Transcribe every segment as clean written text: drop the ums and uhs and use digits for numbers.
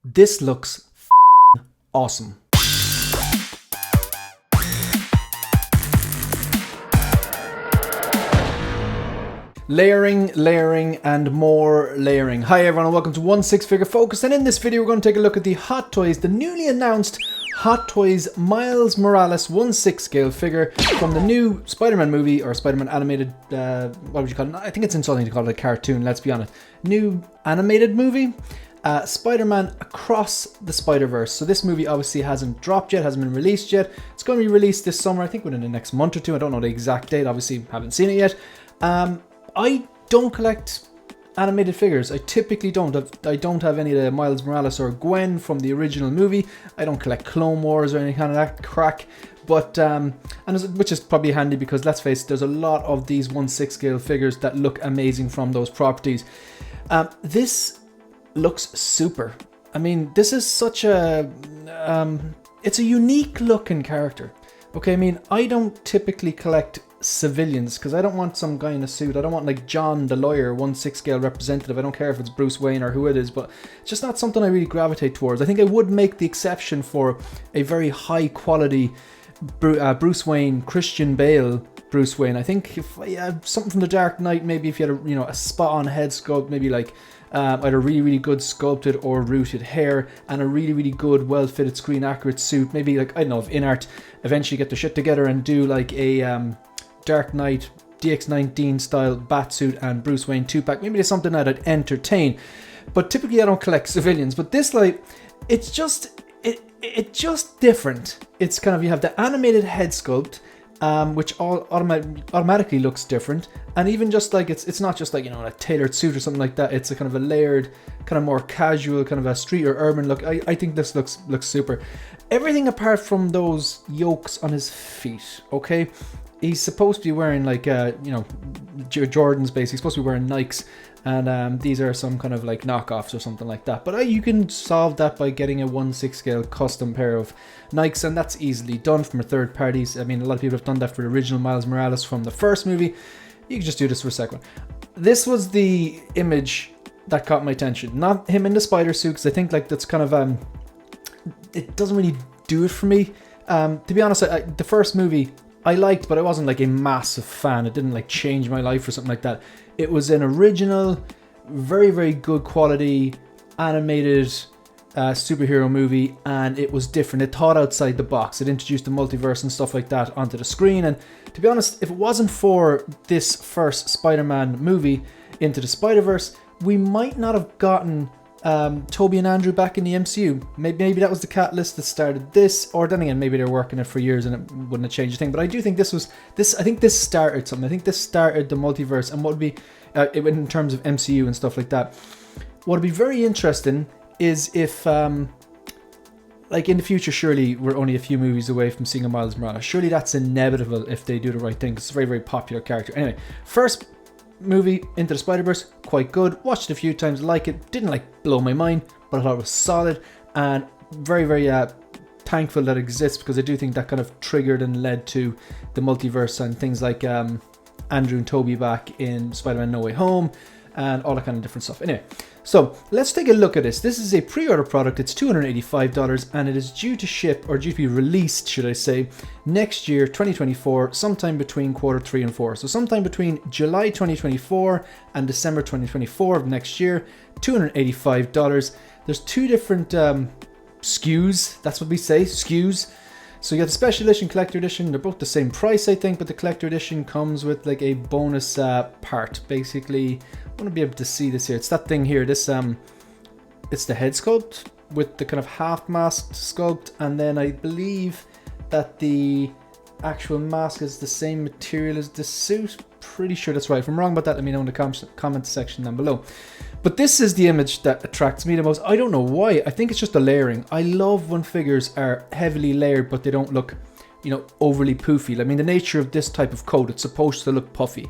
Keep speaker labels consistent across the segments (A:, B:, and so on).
A: This looks awesome. Layering, and more layering. Hi everyone and welcome to One Six Figure Focus, and in this video we're going to take a look at the Hot Toys, the newly announced Hot Toys Miles Morales 1/6 scale figure from the new Spider-Man movie, or Spider-Man animated, what would you call it? I think it's insulting to call it a cartoon, let's be honest. New animated movie, Spider-Man Across the Spider-Verse. So this movie obviously hasn't dropped yet, hasn't been released yet. It's going to be released this summer, I think within the next month or two. I don't know the exact date, obviously haven't seen it yet. I don't collect animated figures. I typically don't. I don't have any of the Miles Morales or Gwen from the original movie. I don't collect Clone Wars or any kind of that crack. But which is probably handy because let's face it, there's a lot of these 1/6 scale figures that look amazing from those properties. This looks super. I mean, this is such a it's a unique looking character. Okay, I mean, I don't typically collect civilians because I don't want some guy in a suit. I don't want like John the lawyer 1/6 scale representative. I don't care if it's Bruce Wayne or who it is, but it's just not something I really gravitate towards. I think I would make the exception for a very high quality Bruce Wayne, Christian Bale Bruce Wayne. I think if something from the Dark Knight, maybe if you had a spot on head sculpt, maybe like either really good sculpted or rooted hair and a really good well fitted screen accurate suit, maybe like, I don't know, if InArt eventually get their shit together and do like a Dark Knight DX19 style Batsuit and Bruce Wayne 2-pack, maybe there's something that I'd entertain. But typically I don't collect civilians, but this, like, it's just different. It's kind of, you have the animated head sculpt, which automatically looks different, and even just like it's not just like a tailored suit or something like that. It's a kind of a layered, kind of more casual, kind of a street or urban look. I think this looks super. Everything apart from those yokes on his feet. Okay, he's supposed to be wearing like Jordans, basically. He's supposed to be wearing Nikes, and these are some kind of like knockoffs or something like that. But you can solve that by getting a 1/6 scale custom pair of Nikes, and that's easily done from a third parties. I mean, a lot of people have done that for the original Miles Morales from the first movie. You can just do this for a second. This was the image that caught my attention. Not him in the spider suit, because I think like that's kind of it doesn't really do it for me. To be honest, the first movie I liked, but I wasn't like a massive fan. It didn't like change my life or something like that. It was an original, very good quality animated superhero movie, and it was different. It thought outside the box. It introduced the multiverse and stuff like that onto the screen. And to be honest, if it wasn't for this first Spider-Man movie, Into the Spider-Verse, we might not have gotten Tobey and Andrew back in the MCU. Maybe that was the catalyst that started this, or then again, maybe they're working it for years and it wouldn't have changed a thing. But I do think I think this started something. I think this started the multiverse, and what would be in terms of MCU and stuff like that. What would be very interesting is if like in the future, surely we're only a few movies away from seeing a Miles Morales. Surely that's inevitable if they do the right thing, because it's a very popular character. Anyway, first movie, Into the Spider-Verse, quite good. Watched it a few times, like it. Didn't like blow my mind, but I thought it was solid, and very thankful that it exists, because I do think that kind of triggered and led to the multiverse and things like Andrew and Tobey back in Spider-Man No Way Home and all that kind of different stuff. Anyway, so let's take a look at this. This is a pre-order product. It's $285, and it is due to ship, or due to be released, should I say, next year, 2024, sometime between quarter 3 and 4. So sometime between July 2024 and December 2024 of next year, $285. There's two different SKUs. That's what we say, SKUs. So you have the special edition, collector edition. They're both the same price, I think, but the collector edition comes with like a bonus part. Basically, I want to be able to see this here. It's that thing here. This it's the head sculpt with the kind of half masked sculpt, and then I believe that the actual mask is the same material as the suit. Pretty sure that's right. If I'm wrong about that, let me know in the comment section down below. But this is the image that attracts me the most. I don't know why. I think it's just the layering. I love when figures are heavily layered, but they don't look, overly poofy. I mean, the nature of this type of coat, it's supposed to look puffy.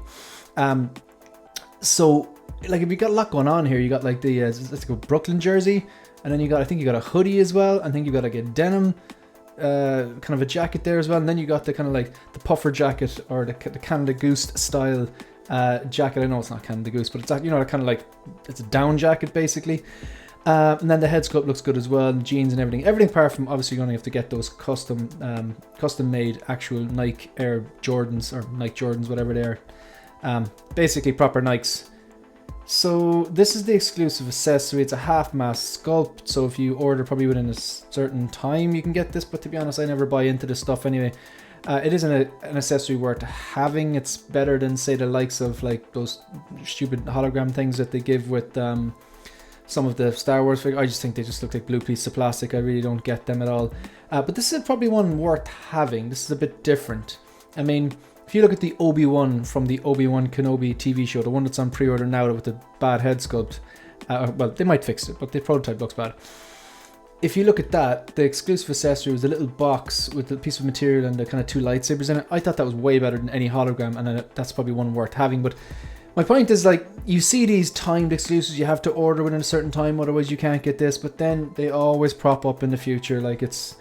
A: So, like, if you got a lot going on here, you got like the let's go Brooklyn jersey, and then I think you got a hoodie as well. I think you got like a denim kind of a jacket there as well, and then you got the kind of like the puffer jacket, or the Canada Goose style jacket. I know it's not Canada Goose, but it's that, kind of like, it's a down jacket basically. And then the head sculpt looks good as well, and jeans and everything. Everything apart from, obviously, you're going to have to get those custom made actual Nike Air Jordans, or Nike Jordans, whatever they are. Basically proper Nikes. So this is the exclusive accessory. It's a half-mass sculpt, so if you order probably within a certain time you can get this, but to be honest, I never buy into this stuff anyway. It isn't an accessory worth having. It's better than, say, the likes of like those stupid hologram things that they give with some of the Star Wars figures. I just think they just look like blue pieces of plastic. I really don't get them at all. But this is probably one worth having. This is a bit different. I mean, if you look at the Obi-Wan from the Obi-Wan Kenobi TV show, the one that's on pre-order now with the bad head sculpt, well, they might fix it, but the prototype looks bad. If you look at that, the exclusive accessory was a little box with a piece of material and the kind of 2 lightsabers in it. I thought that was way better than any hologram, and that's probably one worth having. But my point is, like, you see these timed exclusives, you have to order within a certain time, otherwise you can't get this, but then they always prop up in the future. Like, it's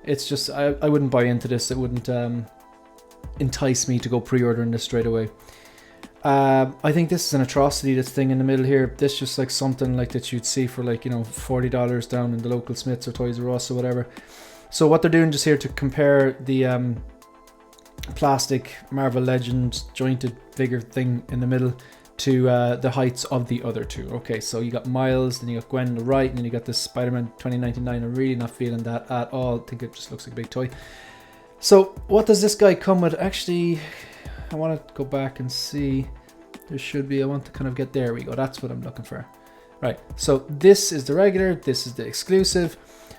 A: just, I wouldn't buy into this. It wouldn't entice me to go pre-ordering this straight away. I think this is an atrocity, this thing in the middle here. This just like something like that you'd see for, like, you know, $40 down in the local Smiths or Toys R Us or whatever. So what they're doing just here to compare the plastic Marvel Legends jointed figure thing in the middle to the heights of the other two. Okay, so you got Miles, then you got Gwen on the right, and then you got this Spider-Man 2099. I'm really not feeling that at all. I think it just looks like a big toy. So what does this guy come with? Actually, I want to go back and see. There should be, I want to kind of get, there we go. That's what I'm looking for. Right, so this is the regular, this is the exclusive.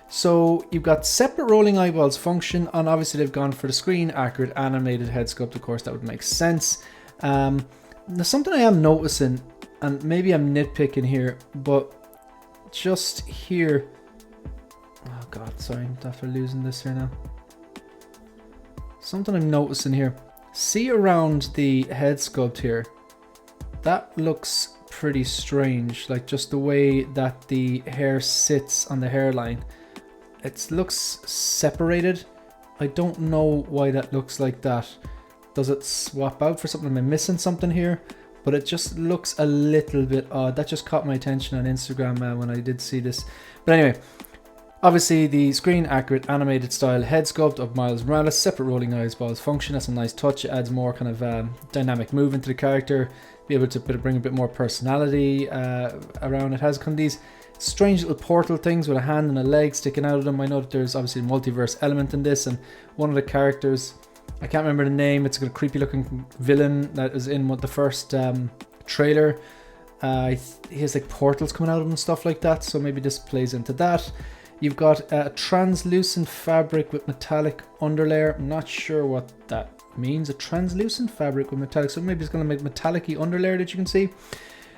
A: So you've got separate rolling eyeballs function, and obviously they've gone for the screen accurate animated head sculpt. Of course, that would make sense. There's something I am noticing, and maybe I'm nitpicking here, but just here. Oh God, sorry, I'm after losing this here now. Something I'm noticing here. See around the head sculpt here. That looks pretty strange. Like just the way that the hair sits on the hairline. It looks separated. I don't know why that looks like that. Does it swap out for something? Am I missing something here? But it just looks a little bit odd. That just caught my attention on Instagram when I did see this. But anyway, obviously the screen accurate animated style head sculpt of Miles Morales, separate rolling eyeballs function. That's a nice touch. It adds more kind of dynamic movement to the character. Be able to bring a bit more personality around. It has kind of these strange little portal things with a hand and a leg sticking out of them. I know that there's obviously a multiverse element in this, and one of the characters, I can't remember the name, it's a creepy looking villain that is in the first trailer. He has like portals coming out of him and stuff like that, so maybe this plays into that. You've got a translucent fabric with metallic underlayer. I'm not sure what that means. A translucent fabric with metallic, so maybe it's going to make metallic-y underlayer that you can see.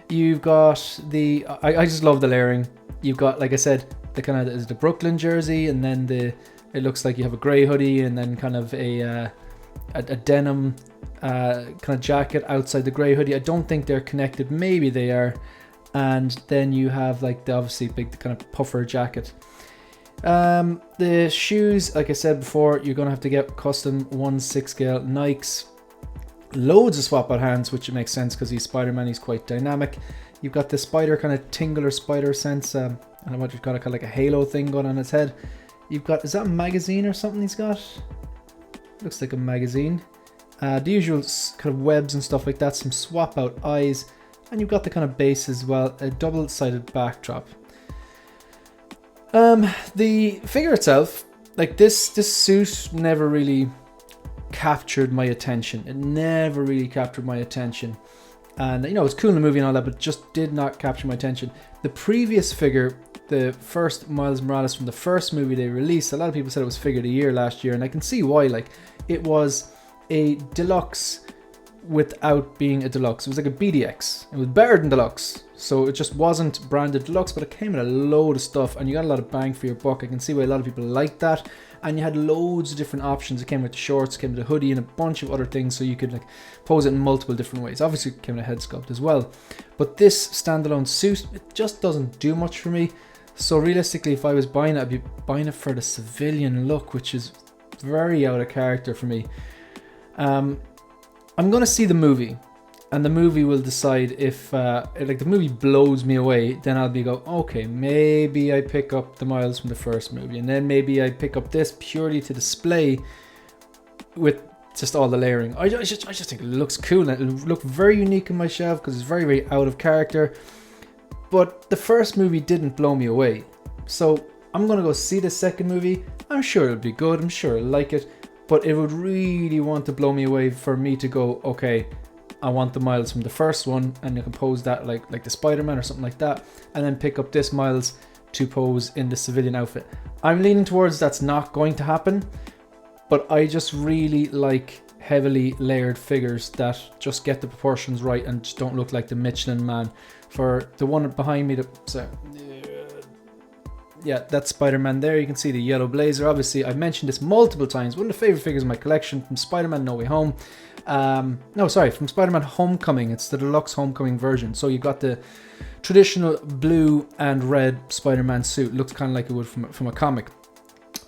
A: You've got the, I just love the layering. You've got, like I said, the kind of is the Brooklyn jersey, and then it looks like you have a grey hoodie, and then kind of a denim kind of jacket outside the grey hoodie. I don't think they're connected. Maybe they are. And then you have like the obviously big kind of puffer jacket. The shoes, like I said before, you're going to have to get custom 1/6 scale Nikes. Loads of swap out hands, which makes sense because he's Spider-Man, he's quite dynamic. You've got the spider kind of tingle or spider sense. I don't know what you've got, kind of like a halo thing going on his head. You've got, is that a magazine or something he's got? Looks like a magazine. The usual kind of webs and stuff like that, some swap out eyes. And you've got the kind of base as well, a double-sided backdrop. The figure itself, like this suit never really captured my attention. It never really captured my attention. And you know, it's cool in the movie and all that, but it just did not capture my attention. The previous figure, the first Miles Morales from the first movie they released, a lot of people said it was figure of the year last year, and I can see why. Like, it was a deluxe without being a deluxe. It was like a BDX. It was better than deluxe, so it just wasn't branded deluxe, but it came with a load of stuff and you got a lot of bang for your buck. I can see why a lot of people like that. And you had loads of different options. It came with the shorts, came with a hoodie, and a bunch of other things, so you could like pose it in multiple different ways. Obviously it came with a head sculpt as well, but this standalone suit, it just doesn't do much for me. So realistically, if I was buying it, I'd be buying it for the civilian look, which is very out of character for me. I'm going to see the movie, and the movie will decide if like the movie blows me away, then I'll be go, okay, maybe I pick up the miles from the first movie, and then maybe I pick up this purely to display with just all the layering. I just think it looks cool, and it'll look very unique in my shelf because it's very, very out of character. But the first movie didn't blow me away, so I'm gonna go see the second movie. I'm sure it'll be good, I'm sure I'll like it, but it would really want to blow me away for me to go, okay, I want the miles from the first one, and you can pose that like the Spider-Man or something like that, and then pick up this miles to pose in the civilian outfit. I'm leaning towards that's not going to happen, but I just really like heavily layered figures that just get the proportions right and just don't look like the Michelin Man. For the one behind me, yeah, that's Spider-Man there. You can see the yellow blazer. Obviously, I've mentioned this multiple times. One of the favorite figures in my collection from Spider-Man No Way Home. No, sorry, from Spider-Man Homecoming. It's the deluxe Homecoming version. So you've got the traditional blue and red Spider-Man suit. Looks kind of like it would from a comic.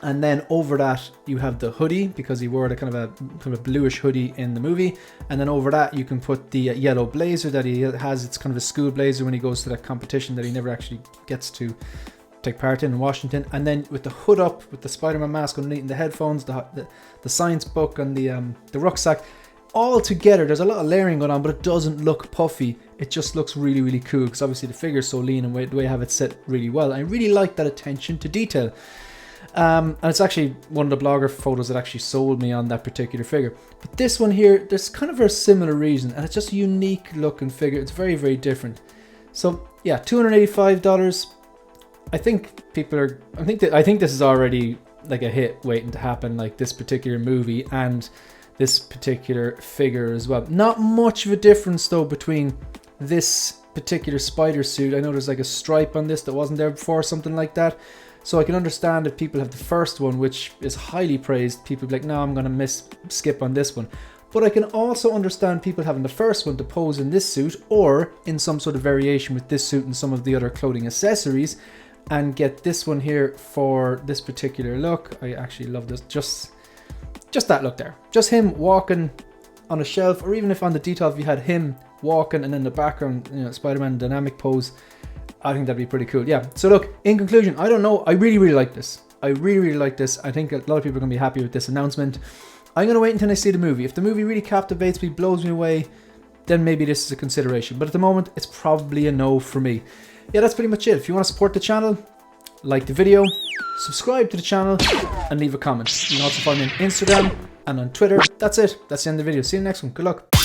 A: And then over that, you have the hoodie, because he wore the kind of a bluish hoodie in the movie. And then over that, you can put the yellow blazer that he has. It's kind of a school blazer when he goes to that competition that he never actually gets to take part in Washington. And then with the hood up, with the Spider-Man mask underneath, and the headphones, the science book, and the rucksack, all together, there's a lot of layering going on, but it doesn't look puffy. It just looks really, really cool, because obviously the figure's so lean, and the way I have it set really well. I really like that attention to detail. And it's actually one of the blogger photos that actually sold me on that particular figure. But this one here, there's kind of for a similar reason, and it's just a unique looking figure. It's very, very different. So yeah, $285. I think I think this is already like a hit waiting to happen, like this particular movie and this particular figure as well. Not much of a difference though between this particular spider suit. I know there's like a stripe on this that wasn't there before, something like that. So I can understand if people have the first one, which is highly praised, people be like, no, I'm going to skip on this one. But I can also understand people having the first one to pose in this suit, or in some sort of variation with this suit and some of the other clothing accessories, and get this one here for this particular look. I actually love this. Just that look there. Just him walking on a shelf, or even if on the detail, if you had him walking and in the background, you know, Spider-Man dynamic pose, I think that'd be pretty cool. Yeah, so look, in conclusion, I don't know, I really, really like this. I really, really like this. I think a lot of people are going to be happy with this announcement. I'm going to wait until I see the movie. If the movie really captivates me, blows me away, then maybe this is a consideration. But at the moment, it's probably a no for me. Yeah, that's pretty much it. If you want to support the channel, like the video, subscribe to the channel, and leave a comment. You can also follow me on Instagram and on Twitter. That's it. That's the end of the video. See you in the next one. Good luck.